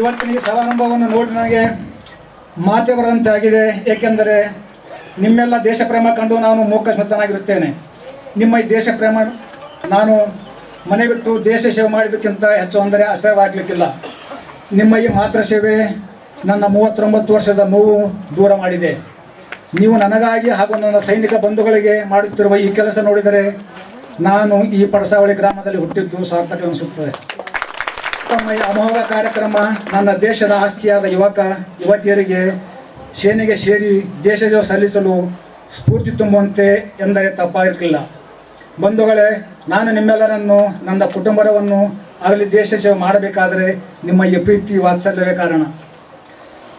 ಇವತ್ತಿನ ಈ ಸಮಾರಂಭವನ್ನು ನೋಡಿ ನನಗೆ ಮಾತೆ ಬರದಂತೆ ಆಗಿದೆ. ಏಕೆಂದರೆ ನಿಮ್ಮೆಲ್ಲ ದೇಶ ಪ್ರೇಮ ಕಂಡು ನಾನು ಮೂಕಸ್ಮೃತನಾಗಿರುತ್ತೇನೆ. ನಿಮ್ಮ ಈ ದೇಶ ಪ್ರೇಮ ನಾನು ಮನೆ ಬಿಟ್ಟು ದೇಶ ಸೇವೆ ಮಾಡಿದ್ದಕ್ಕಿಂತ ಹೆಚ್ಚು ಅಂದರೆ ಅಸಹ್ಯವಾಗಲಿಕ್ಕಿಲ್ಲ. ನಿಮ್ಮ ಈ ಮಾತೃ ಸೇವೆ ನನ್ನ 39 ವರ್ಷದ ನೋವು ದೂರ ಮಾಡಿದೆ. ನೀವು ನನಗಾಗಿ ಹಾಗೂ ನನ್ನ ಸೈನಿಕ ಬಂಧುಗಳಿಗೆ ಮಾಡುತ್ತಿರುವ ಈ ಕೆಲಸ ನೋಡಿದರೆ ನಾನು ಈ ಪಡಸಾವಳಿ ಗ್ರಾಮದಲ್ಲಿ ಹುಟ್ಟಿದ್ದು ಸಾರ್ಥಕ ಅನಿಸುತ್ತದೆ. ತಮ್ಮ ಈ ಅಮೋಘ ಕಾರ್ಯಕ್ರಮ ನನ್ನ ದೇಶದ ಆಸ್ತಿಯಾದ ಯುವಕ ಯುವತಿಯರಿಗೆ ಸೇನೆಗೆ ಸೇರಿ ದೇಶ ಸೇವೆ ಸಲ್ಲಿಸಲು ಸ್ಫೂರ್ತಿ ತುಂಬುವಂತೆ ಎಂದರೆ ತಪ್ಪಾಗಿರಲಿಲ್ಲ. ಬಂಧುಗಳೇ, ನಾನು ನಿಮ್ಮೆಲ್ಲರನ್ನು ನನ್ನ ಕುಟುಂಬವನ್ನು ಆಗಲಿ ದೇಶ ಸೇವೆ ಮಾಡಬೇಕಾದರೆ ನಿಮ್ಮ ಈ ಪ್ರೀತಿ ವಾತ್ಸಲ್ಯವೇ ಕಾರಣ.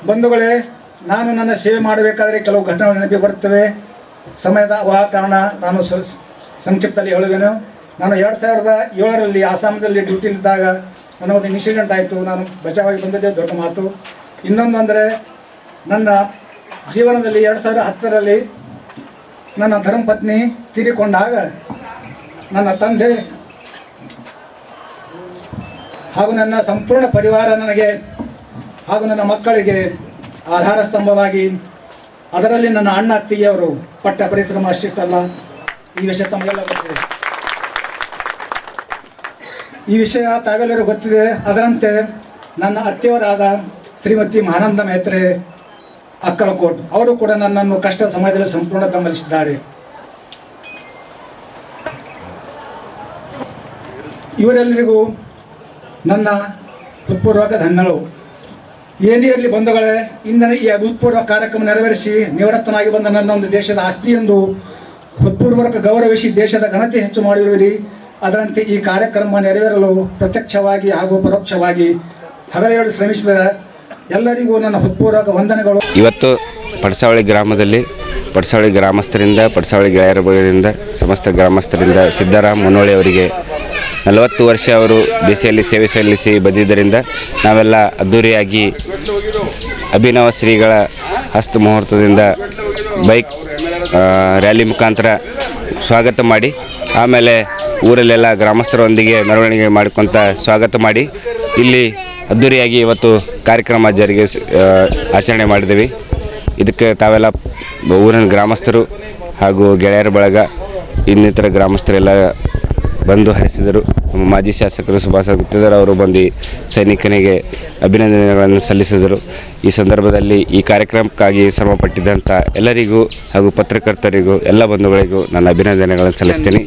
ಬಂಧುಗಳೇ, ನಾನು ನನ್ನ ಸೇವೆ ಮಾಡಬೇಕಾದರೆ ಕೆಲವು ಘಟನೆಗಳು ನೆನಪಿ ಬರುತ್ತವೆ. ಸಮಯದ ಅಭಾವ ಕಾರಣ ನಾನು ಸಂಕ್ಷಿಪ್ತದಲ್ಲಿ ಹೇಳುವೆನು. ನಾನು 2007ರಲ್ಲಿ ಆಸಾಮದಲ್ಲಿ ಡ್ಯೂಟಿಲಿದ್ದಾಗ ನನಗೊಂದು ಇನ್ಸಿಡೆಂಟ್ ಆಯಿತು. ನಾನು ಬಚಾವಾಗಿ ಬಂದದ್ದೇ ದೊಡ್ಡ ಮಾತು. ಇನ್ನೊಂದು ಅಂದರೆ ನನ್ನ ಜೀವನದಲ್ಲಿ 2010ರಲ್ಲಿ ನನ್ನ ಧರ್ಮಪತ್ನಿ ತೀರಿಕೊಂಡಾಗ ನನ್ನ ತಂದೆ ಹಾಗೂ ನನ್ನ ಸಂಪೂರ್ಣ ಪರಿವಾರ ನನಗೆ ಹಾಗೂ ನನ್ನ ಮಕ್ಕಳಿಗೆ ಆಧಾರ ಸ್ತಂಭವಾಗಿ, ಅದರಲ್ಲಿ ನನ್ನ ಅಣ್ಣ ಅತ್ತಿಗೆಯವರು ಪಟ್ಟ ಪರಿಶ್ರಮ ಅಷ್ಟಿಷ್ಟಲ್ಲ. ಈ ವಿಷಯ ತಮಗೆಲ್ಲ ಗೊತ್ತಿದೆ. ಈ ವಿಷಯ ತಾವೆಲ್ಲರೂ ಗೊತ್ತಿದೆ. ಅದರಂತೆ ನನ್ನ ಅತ್ತೆಯವರಾದ ಶ್ರೀಮತಿ ಮಹಾನಂದ ಮೇತ್ರೆ ಅಕ್ಕಲಕೋಟ್ ಅವರು ಕೂಡ ನನ್ನನ್ನು ಕಷ್ಟ ಸಮಯದಲ್ಲಿ ಸಂಪೂರ್ಣ ಬೆಂಬಲಿಸಿದ್ದಾರೆ. ಇವರೆಲ್ಲರಿಗೂ ನನ್ನ ಹೃತ್ಪೂರ್ವಕ ಧನ್ಯಗಳು. ಏನೇ ಇರಲಿ ಬಂಧುಗಳೇ, ಇಂದಿನ ಈ ಅಭೂತಪೂರ್ವ ಕಾರ್ಯಕ್ರಮ ನೆರವೇರಿಸಿ ನಿವೃತ್ತನಾಗಿ ಬಂದ ನನ್ನ ಒಂದು ದೇಶದ ಆಸ್ತಿ ಎಂದು ಹೃತ್ಪೂರ್ವಕ ಗೌರವಿಸಿ ದೇಶದ ಘನತೆ ಹೆಚ್ಚು ಮಾಡಿರುವಿರಿ. ಅದರಂತೆ ಈ ಕಾರ್ಯಕ್ರಮ ನೆರವೇರಲು ಪ್ರತ್ಯಕ್ಷವಾಗಿ ಹಾಗೂ ಪರೋಕ್ಷವಾಗಿ ಹಗಲಿರುಳು ಶ್ರಮಿಸಿದ ಎಲ್ಲರಿಗೂ ನನ್ನ ಹೃತ್ಪೂರ್ವಕ ವಂದನೆಗಳು. ಇವತ್ತು ಪಡಸಾವಳಿ ಗ್ರಾಮದಲ್ಲಿ ಪಡಸಾವಳಿ ಗ್ರಾಮಸ್ಥರಿಂದ, ಪಡಸಾವಳಿ ಗೆಳೆಯರ ಬಳಗದಿಂದ, ಸಮಸ್ತ ಗ್ರಾಮಸ್ಥರಿಂದ ಸಿದ್ದರಾಮ್ ಮುನ್ನೋಳಿ ಅವರಿಗೆ 40 ವರ್ಷ ಅವರು ದೇಶದಲ್ಲಿ ಸೇವೆ ಸಲ್ಲಿಸಿ ಬಂದಿದ್ದರಿಂದ ನಾವೆಲ್ಲ ಅದ್ದೂರಿಯಾಗಿ ಅಭಿನವ ಶ್ರೀಗಳ ಹಸ್ತ ಮುಹೂರ್ತದಿಂದ ಬೈಕ್ ರ್ಯಾಲಿ ಮುಖಾಂತರ ಸ್ವಾಗತ ಮಾಡಿ, ಆಮೇಲೆ ಊರಲ್ಲೆಲ್ಲ ಗ್ರಾಮಸ್ಥರೊಂದಿಗೆ ಮೆರವಣಿಗೆ ಮಾಡಿಕೊಂತ ಸ್ವಾಗತ ಮಾಡಿ ಇಲ್ಲಿ ಅದ್ದೂರಿಯಾಗಿ ಇವತ್ತು ಕಾರ್ಯಕ್ರಮ ಆಚರಣೆ ಮಾಡಿದ್ದೀವಿ. ಇದಕ್ಕೆ ತಾವೆಲ್ಲ ಊರಿನ ಗ್ರಾಮಸ್ಥರು ಹಾಗೂ ಗೆಳೆಯರ ಬಳಗ ಇನ್ನಿತರ ಗ್ರಾಮಸ್ಥರೆಲ್ಲ ಬಂದು ಹರಿಸಿದರು. ನಮ್ಮ ಮಾಜಿ ಶಾಸಕರು ಸುಭಾಷ ಗುತ್ತಿದರ್ ಅವರು ಬಂದು ಸೈನಿಕನಿಗೆ ಅಭಿನಂದನೆಗಳನ್ನು ಸಲ್ಲಿಸಿದರು. ಈ ಸಂದರ್ಭದಲ್ಲಿ ಈ ಕಾರ್ಯಕ್ರಮಕ್ಕಾಗಿ ಶ್ರಮಪಟ್ಟಿದ್ದಂಥ ಎಲ್ಲರಿಗೂ ಹಾಗೂ ಪತ್ರಕರ್ತರಿಗೂ ಎಲ್ಲ ಬಂಧುಗಳಿಗೂ ನನ್ನ ಅಭಿನಂದನೆಗಳನ್ನು ಸಲ್ಲಿಸ್ತೀನಿ.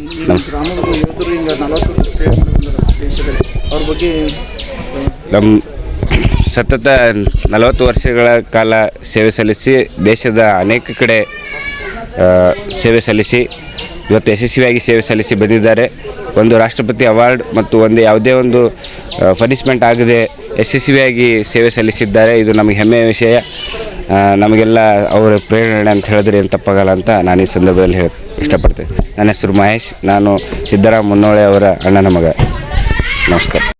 ನಮ್ಮ ಸತತ 40 ವರ್ಷಗಳ ಕಾಲ ಸೇವೆ ಸಲ್ಲಿಸಿ ದೇಶದ ಅನೇಕ ಕಡೆ ಸೇವೆ ಸಲ್ಲಿಸಿ ಇವತ್ತು ಯಶಸ್ವಿಯಾಗಿ ಸೇವೆ ಸಲ್ಲಿಸಿ ಬಂದಿದ್ದಾರೆ. ಒಂದು ರಾಷ್ಟ್ರಪತಿ ಅವಾರ್ಡ್ ಮತ್ತು ಯಾವುದೇ ಒಂದು ಪನಿಷ್ಮೆಂಟ್ ಆಗದೆ ಯಶಸ್ವಿಯಾಗಿ ಸೇವೆ ಸಲ್ಲಿಸಿದ್ದಾರೆ. ಇದು ನಮಗೆ ಹೆಮ್ಮೆಯ ವಿಷಯ. ನಮಗೆಲ್ಲ ಅವರ ಪ್ರೇರಣೆ ಅಂತ ಹೇಳಿದ್ರೆ ಏನು ತಪ್ಪಾಗಲ್ಲ ಅಂತ ನಾನು ಈ ಸಂದರ್ಭದಲ್ಲಿ ಹೇಳಕ್ಕೆ ಇಷ್ಟಪಡ್ತೇನೆ. ನನ್ನ ಹೆಸರು ಮಹೇಶ್. ನಾನು ಸಿದ್ದರಾಮ್ ಮುನ್ನೋಳಿ ಅವರ ಅಣ್ಣನ ಮಗ. ನಮಸ್ಕಾರ.